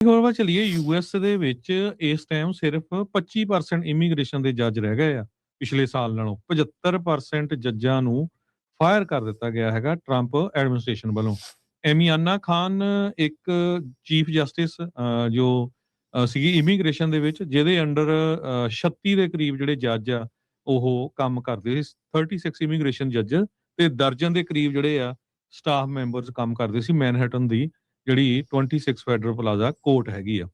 ਹੋਰ ਵਾ ਚਲੀਏ ਯੂਐਸ ਦੇ ਵਿੱਚ ਇਸ ਟਾਈਮ ਸਿਰਫ 25% ਇਮੀਗ੍ਰੇਸ਼ਨ ਦੇ ਜੱਜ ਰਹਿ ਗਏ ਆ ਪਿਛਲੇ ਸਾਲ ਨਾਲੋਂ 75% ਜੱਜਾਂ ਨੂੰ ਫਾਇਰ ਕਰ ਦਿੱਤਾ ਗਿਆ ਹੈਗਾ ਟਰੰਪ ਐਡਮਿਨਿਸਟ੍ਰੇਸ਼ਨ ਵੱਲੋਂ। ਐਮੀਆਨਾ ਖਾਨ ਇੱਕ ਚੀਫ ਜਸਟਿਸ ਜੋ ਸੀਗੀ ਇਮੀਗ੍ਰੇਸ਼ਨ ਦੇ ਵਿੱਚ ਜਿਹਦੇ ਅੰਡਰ 36 ਦੇ ਕਰੀਬ ਜਿਹੜੇ ਜੱਜ ਆ ਉਹ ਕੰਮ ਕਰਦੇ ਸੀ 36 ਇਮੀਗ੍ਰੇਸ਼ਨ ਜੱਜ ਤੇ ਦਰਜਨ ਦੇ ਕਰੀਬ ਜਿਹੜੇ ਆ ਸਟਾਫ ਮੈਂਬਰਸ ਕੰਮ ਕਰਦੇ ਸੀ ਮੈਨਹਟਨ ਦੀ ਜਿਹੜੀ 26 ਫੈਡਰਲ ਪਲਾਜ਼ਾ ਕੋਰਟ ਹੈਗੀ ਆ।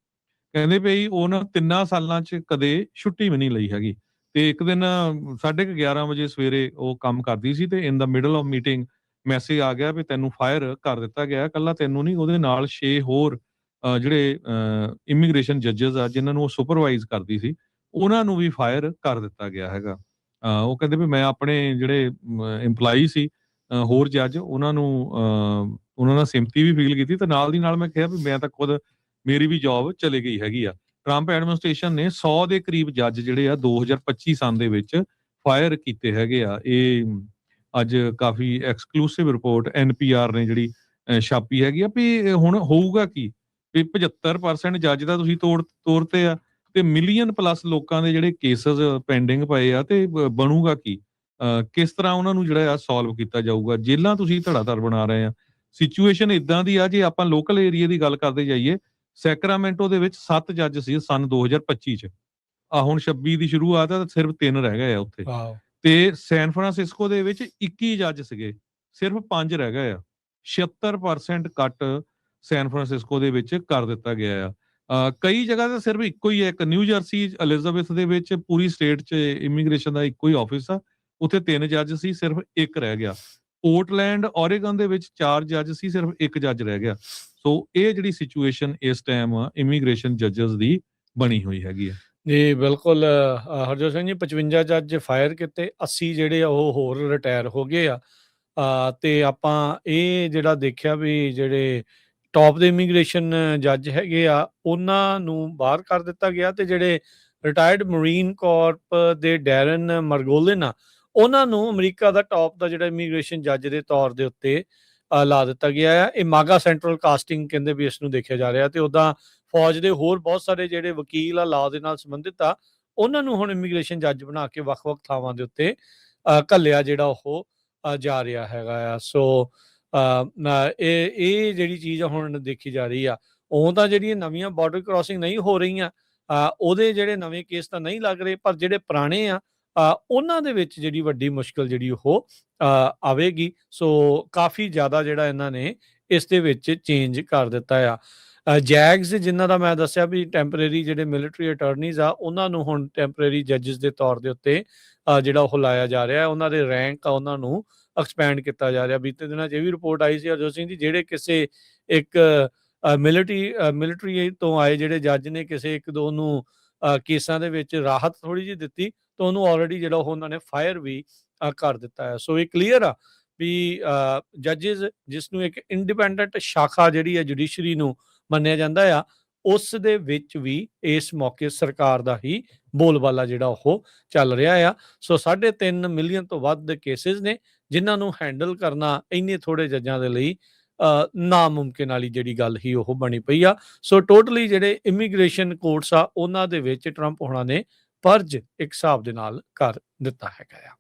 ਕਹਿੰਦੇ ਪਈ ਉਹਨਾਂ 3 ਸਾਲਾਂ 'ਚ ਕਦੇ ਛੁੱਟੀ ਵੀ ਨਹੀਂ ਲਈ ਹੈਗੀ ਤੇ ਇੱਕ ਦਿਨ 11:30 ਵਜੇ ਸਵੇਰੇ ਉਹ ਕੰਮ ਕਰਦੀ ਸੀ ਤੇ ਇਨ ਦਾ ਮਿਡਲ ਆਫ ਮੀਟਿੰਗ ਮੈਸੇਜ ਆ ਗਿਆ ਵੀ ਤੈਨੂੰ ਫਾਇਰ ਕਰ ਦਿੱਤਾ ਗਿਆ। ਕੱਲਾ ਤੈਨੂੰ ਨਹੀਂ ਉਹਦੇ ਨਾਲ 6 ਹੋਰ ਜਿਹੜੇ ਇਮੀਗ੍ਰੇਸ਼ਨ ਜੱਜਸ ਆ ਜਿਨ੍ਹਾਂ ਨੂੰ ਉਹ ਸੁਪਰਵਾਈਜ਼ ਕਰਦੀ ਸੀ ਉਹਨਾਂ ਨੂੰ ਵੀ ਫਾਇਰ ਕਰ ਦਿੱਤਾ ਗਿਆ ਹੈਗਾ। ਉਹ ਕਹਿੰਦੇ ਵੀ ਮੈਂ ਆਪਣੇ ਜਿਹੜੇ EMPLOYEE ਸੀ ਹੋਰ ਜੱਜ ਉਹਨਾਂ ਨਾਲ ਸਿੰਪਥੀ ਵੀ ਫੀਲ ਕੀਤੀ ਤੇ ਨਾਲ ਦੀ ਨਾਲ ਮੈਂ ਕਿਹਾ ਵੀ ਮੈਂ ਤਾਂ ਖੁਦ ਮੇਰੀ ਵੀ ਜੌਬ ਚਲੀ ਗਈ ਹੈਗੀ ਆ। ਟਰੰਪ ਐਡਮਿਨਿਸਟ੍ਰੇਸ਼ਨ ਨੇ 100 ਦੇ ਕਰੀਬ ਜੱਜ ਜਿਹੜੇ ਆ 2025 ਸਾਲ ਦੇ ਵਿੱਚ ਫਾਇਰ ਕੀਤੇ ਹੈਗੇ ਆ। ਇਹ ਅੱਜ ਕਾਫੀ ਐਕਸਕਲੂਸਿਵ ਰਿਪੋਰਟ NPR ਨੇ ਜਿਹੜੀ ਛਾਪੀ ਹੈਗੀ ਆ ਵੀ ਹੁਣ ਹੋਊਗਾ ਕੀ ਵੀ 75% ਜੱਜ ਦਾ ਤੁਸੀਂ ਤੋੜਤੇ ਆ ਤੇ ਮਿਲੀਅਨ ਪਲੱਸ ਲੋਕਾਂ ਦੇ ਜਿਹੜੇ ਕੇਸਸ ਪੈਂਡਿੰਗ ਪਏ ਆ ਤੇ ਬਣੂਗਾ ਕੀ? ਕਿਸ ਤਰ੍ਹਾਂ ਉਹਨਾਂ ਨੂੰ ਜਿਹੜਾ ਆ ਸੋਲਵ ਕੀਤਾ ਜਾਊਗਾ? ਜੇਲਾਂ ਤੁਸੀਂ ਧੜਾਧੜ ਬਣਾ ਰਹੇ ਆ। ਸਿਚੁਏਸ਼ਨ ਇਦਾਂ ਦੀ ਆ ਜੇ ਆਪਾਂ ਲੋਕਲ ਏਰੀਆ ਦੀ ਗੱਲ ਕਰਦੇ ਜਾਈਏ ਸੈਕਰਾਮੈਂਟੋ ਦੇ ਵਿੱਚ 7 ਜੱਜ ਸੀ ਸਨ 2025 ਚ। ਹੁਣ 26 ਦੀ ਸ਼ੁਰੂਆਤ ਆ ਤਾਂ ਸਿਰਫ 3 ਰਹਿ ਗਏ ਆ ਉੱਥੇ। ਵਾਓ ਤੇ ਸੈਨ ਫਰਾਂਸਿਸਕੋ ਦੇ ਵਿੱਚ 21 ਜੱਜ ਸੀਗੇ ਸਿਰਫ 5 ਰਹਿ ਗਏ ਆ। 76% ਕੱਟ ਸੈਨ ਫਰਾਂਸਿਸਕੋ ਦੇ ਵਿੱਚ ਕਰ ਦਿੱਤਾ ਗਿਆ ਆ। ਕਈ ਜਗ੍ਹਾ ਤੇ ਸਿਰਫ ਇੱਕੋ ਹੀ ਹੈ। ਇੱਕ ਨਿਊ ਜਰਸੀ ਐਲਿਜ਼ਾਬੈਥ ਦੇ ਵਿੱਚ ਪੂਰੀ ਸਟੇਟ 'ਚ ਇਮੀਗ੍ਰੇਸ਼ਨ ਦਾ ਇੱਕੋ ਹੀ ਆਫਿਸ ਆ ਉੱਥੇ 3 ਜੱਜ ਸੀ ਸਿਰਫ 1 ਰਹਿ ਗਿਆ। ਪੋਰਟਲੈਂਡ ਓਰੇਗਨ ਦੇ ਵਿੱਚ 4 ਜੱਜ ਸੀ ਸਿਰਫ 1 ਜੱਜ ਰਹਿ ਗਿਆ। ਸੋ ਇਹ ਜਿਹੜੀ ਸਿਚੁਏਸ਼ਨ ਇਸ ਟਾਈਮ ਇਮੀਗ੍ਰੇਸ਼ਨ ਜੱਜਸ ਦੀ ਬਣੀ ਹੋਈ ਹੈਗੀ ਆ। ਜੀ ਬਿਲਕੁਲ ਹਰਜੋਤ ਸਿੰਘ ਜੀ 55 ਜੱਜ ਫਾਇਰ ਕੀਤੇ 80 ਜਿਹੜੇ ਆ ਉਹ ਹੋਰ ਰਿਟਾਇਰ ਹੋ ਗਏ ਆ। ਤੇ ਆਪਾਂ ਇਹ ਜਿਹੜਾ ਦੇਖਿਆ ਵੀ ਜਿਹੜੇ ਟੌਪ ਦੇ ਇਮੀਗ੍ਰੇਸ਼ਨ ਜੱਜ ਹੈਗੇ ਆ ਉਹਨਾਂ ਨੂੰ ਬਾਹਰ ਕਰ ਦਿੱਤਾ ਗਿਆ ਤੇ ਜਿਹੜੇ ਰਿਟਾਇਰਡ ਮਰੀਨ ਕਾਰਪ ਦੇ ਡੈਰਨ ਮਰਗੋਲਿਨ ਆ ਉਹਨਾਂ ਨੂੰ ਅਮਰੀਕਾ ਦਾ ਟੌਪ ਦਾ ਜਿਹੜਾ ਇਮੀਗ੍ਰੇਸ਼ਨ ਜੱਜ ਦੇ ਤੌਰ ਦੇ ਉੱਤੇ ਲਾ ਦਿੱਤਾ ਗਿਆ ਆ। ਇਹ ਮਾਗਾ ਸੈਂਟਰਲ ਕਾਸਟਿੰਗ ਕਹਿੰਦੇ ਵੀ ਇਸ ਨੂੰ ਦੇਖਿਆ ਜਾ ਰਿਹਾ ਤੇ ਉੱਦਾਂ ਫੌਜ ਦੇ ਹੋਰ ਬਹੁਤ ਸਾਰੇ ਜਿਹੜੇ ਵਕੀਲ ਆ ਲਾਅ ਦੇ ਨਾਲ ਸੰਬੰਧਿਤ ਆ ਉਹਨਾਂ ਨੂੰ ਹੁਣ ਇਮੀਗ੍ਰੇਸ਼ਨ ਜੱਜ ਬਣਾ ਕੇ ਵੱਖ-ਵੱਖ ਥਾਵਾਂ ਦੇ ਉੱਤੇ ਘੱਲਿਆ ਜਿਹੜਾ ਉਹ ਜਾ ਰਿਹਾ ਹੈਗਾ ਆ। ਸੋ ਇਹ ਜਿਹੜੀ ਚੀਜ਼ ਹੁਣ ਦੇਖੀ ਜਾ ਰਹੀ ਆ। ਉਹ ਤਾਂ ਜਿਹੜੀਆਂ ਨਵੀਆਂ ਬਾਰਡਰ ਕ੍ਰਾਸਿੰਗ ਨਹੀਂ ਹੋ ਰਹੀਆਂ ਉਹਦੇ ਜਿਹੜੇ ਨਵੇਂ ਕੇਸ ਤਾਂ ਨਹੀਂ ਲੱਗ ਰਹੇ ਪਰ ਜਿਹੜੇ ਪੁਰਾਣੇ ਆ ਉਹਨਾਂ ਦੇ ਵਿੱਚ ਜਿਹੜੀ ਵੱਡੀ ਮੁਸ਼ਕਲ ਜਿਹੜੀ ਉਹ ਆਵੇਗੀ। ਸੋ ਕਾਫੀ ਜ਼ਿਆਦਾ ਜਿਹੜਾ ਇਹਨਾਂ ਨੇ ਇਸ ਦੇ ਵਿੱਚ ਚੇਂਜ ਕਰ ਦਿੱਤਾ ਆ। ਜੈਗਸ ਜਿਨ੍ਹਾਂ ਦਾ ਮੈਂ ਦੱਸਿਆ ਵੀ ਟੈਂਪਰੇਰੀ ਜਿਹੜੇ ਮਿਲਟਰੀ ਅਟਾਰਨੀਜ਼ ਆ ਉਹਨਾਂ ਨੂੰ ਹੁਣ ਟੈਂਪਰੇਰੀ ਜੱਜਸ ਦੇ ਤੌਰ ਦੇ ਉੱਤੇ ਜਿਹੜਾ ਉਹ ਲਾਇਆ ਜਾ ਰਿਹਾ ਉਹਨਾਂ ਦੇ ਰੈਂਕ ਆ ਉਹਨਾਂ ਨੂੰ ਐਕਸਪੈਂਡ ਕੀਤਾ ਜਾ ਰਿਹਾ। ਬੀਤੇ ਦਿਨਾਂ 'ਚ ਇਹ ਵੀ ਰਿਪੋਰਟ ਆਈ ਸੀ ਹਰਜੋਤ ਸਿੰਘ ਜੀ ਜਿਹੜੇ ਕਿਸੇ ਇੱਕ ਮਿਲਟਰੀ ਤੋਂ ਆਏ ਜਿਹੜੇ ਜੱਜ ਨੇ ਕਿਸੇ ਇੱਕ ਦੋ ਨੂੰ ਕੇਸਾਂ ਦੇ ਵਿੱਚ ਰਾਹਤ ਥੋੜ੍ਹੀ ਜਿਹੀ ਦਿੱਤੀ ਤਾਂ ਉਹਨੂੰ ਆਲਰੇਡੀ ਜਿਹੜਾ ਉਹ ਉਹਨਾਂ ਨੇ ਫਾਇਰ ਵੀ ਕਰ ਦਿੱਤਾ ਹੈ। ਸੋ ਇਹ ਕਲੀਅਰ ਆ ਵੀ ਜੱਜਿਸ ਜਿਸ ਨੂੰ ਇੱਕ ਇੰਡੀਪੈਂਡੈਂਟ ਸ਼ਾਖਾ ਜਿਹੜੀ ਹੈ ਜੁਡੀਸ਼ਰੀ ਨੂੰ ਮੰਨਿਆ ਜਾਂਦਾ ਆ ਉਸ ਦੇ ਵਿੱਚ ਵੀ ਇਸ ਮੌਕੇ ਸਰਕਾਰ ਦਾ ਹੀ ਬੋਲਬਾਲਾ ਜਿਹੜਾ ਉਹ ਚੱਲ ਰਿਹਾ ਆ। ਸੋ 3.5 ਮਿਲੀਅਨ ਤੋਂ ਵੱਧ ਕੇਸਿਸ ਨੇ ਜਿਨ੍ਹਾਂ ਨੂੰ ਹੈਂਡਲ ਕਰਨਾ ਇੰਨੇ ਥੋੜੇ ਜੱਜਾਂ ਦੇ ਲਈ ਨਾਮੁਮਕਿਨ ਵਾਲੀ ਜਿਹੜੀ ਗੱਲ ਹੀ ਉਹ ਬਣੀ ਪਈ ਆ। ਸੋ ਟੋਟਲੀ ਜਿਹੜੇ ਇਮੀਗ੍ਰੇਸ਼ਨ ਕੋਰਟਸ ਆ ਉਹਨਾਂ ਦੇ ਵਿੱਚ ਟਰੰਪ ਹੋਣਾ ਨੇ ਫਰਜ਼ ਇੱਕ ਹਿਸਾਬ ਦੇ ਨਾਲ ਕਰ ਦਿੱਤਾ ਹੈਗਾ ਆ।